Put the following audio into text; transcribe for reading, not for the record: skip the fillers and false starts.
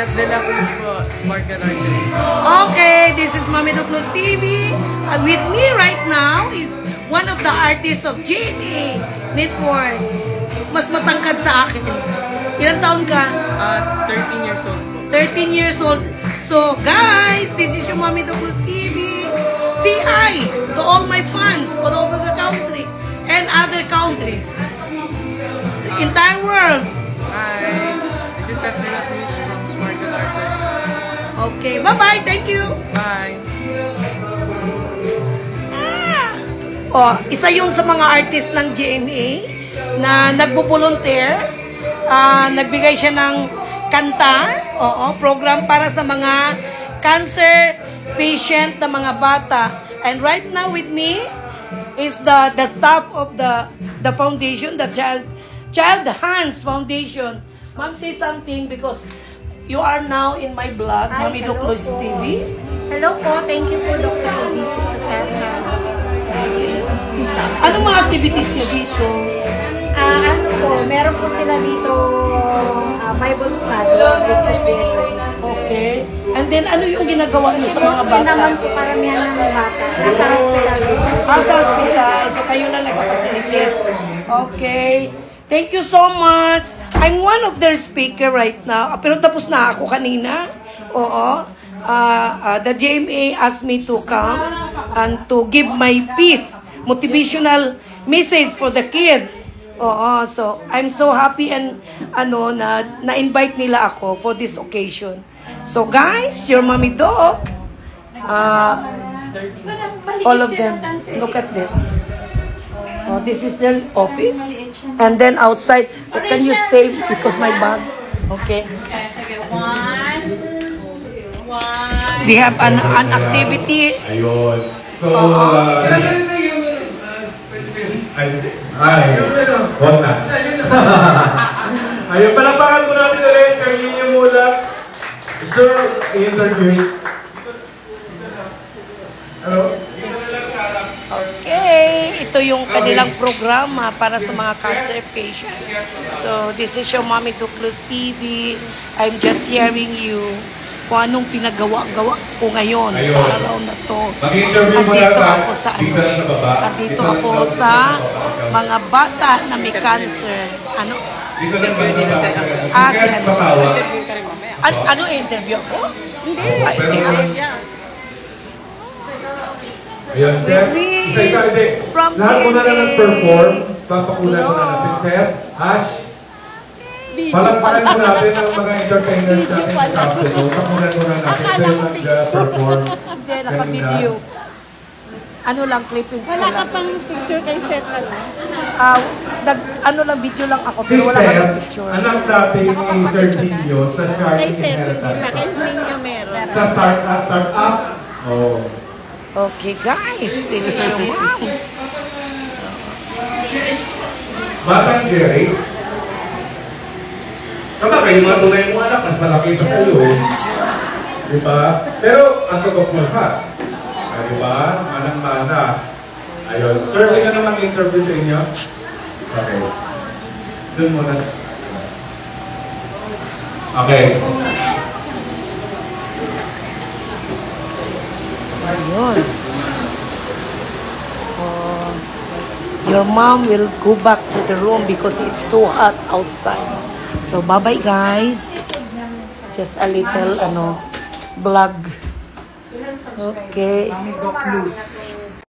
Seth De La Cruz po, Smart Girl Artist. Okay, this is Mami Duclos TV. With me right now is one of the artists of JMA Network. Mas matangkad sa akin. Ilang taon ka? 13 years old po. 13 years old. So, guys, this is your Mami Duclos TV. Say hi to all my fans all over the country and other countries. The entire world. Hi, this is Seth De La Cruz from Smart Girl Artist. Okay, bye-bye. Thank you. Bye. Oh, isa yun sa mga artist ng GMA na nagbo-volunteer. Nagbigay siya ng kanta, program para sa mga cancer patient na mga bata. And right now with me is the staff of the foundation, the Child Hands Foundation. Ma'am, say something because you are now in my blog, Mami Duclos TV. Hello po, thank you po Doc sa pag-visit sa Child Hands. Anong mga activities niyo dito? Ano po, meron po sila dito Bible study, Tuesday and Wednesday. Okay. And then, ano yung ginagawa niyo Kasi sa mga mostly bata? naman po karamihan ng bata. Nasa hospital din. Sa hospital. So, kayo na nagka-facilitate. Okay. Thank you so much. I'm one of their speaker right now. Pero tapos na ako kanina. Oo. The GMA asked me to come and to give my piece, motivational message for the kids. Oo. So, I'm so happy and na-invite nila ako for this occasion. So, guys, your Mami Doc, all of them, look at this. Oh, this is their office. And then outside, can you stay because my bag? Okay. They have an activity. Ayun. So, wag na. Ayun, palapakan po natin ulit. Kami niyo muna. Sir, interview. Hello? Okay, ito yung kanilang programa para sa mga cancer patient. So, this is your Mami Duclos TV. I'm just sharing you kung anong pinagawa-gawa ko ngayon sa araw na to. Andito ako sa andito ako sa mga bata na may cancer. Ano? Ano interview ako? Hindi. Ayan, Sir. Isa-isa. Lahat mo na nag-perform. Papakulan mo na natin, Sir. Ash. Palagpakan mo natin ang mga entertainers natin sa afternoon. Pakulan mo na natin. Sir, nag-perform. Hindi, naka-video. Ano lang, clippings ko lang. Wala ka pang picture kay Seth na lang? Ano lang, video lang ako, pero wala ka ng picture. Anak natin ni Sir Video sa Kay Charlie Seth, Inheritance. hindi niya meron. Sa start-up. Oh. Okay, guys, this is your mom. Batang Jerry. Tama kayo matunay mo anak, mas malaki sa ulo. Diba? Pero ang totoo mo ha. Diba? Manang-mana. Ayun. Sir, sino naman interview sa inyo? Okay. Doon muna. Okay. Ayun. So, your mom will go back to the room because it's too hot outside. So, bye-bye guys. Just a little, vlog. Okay.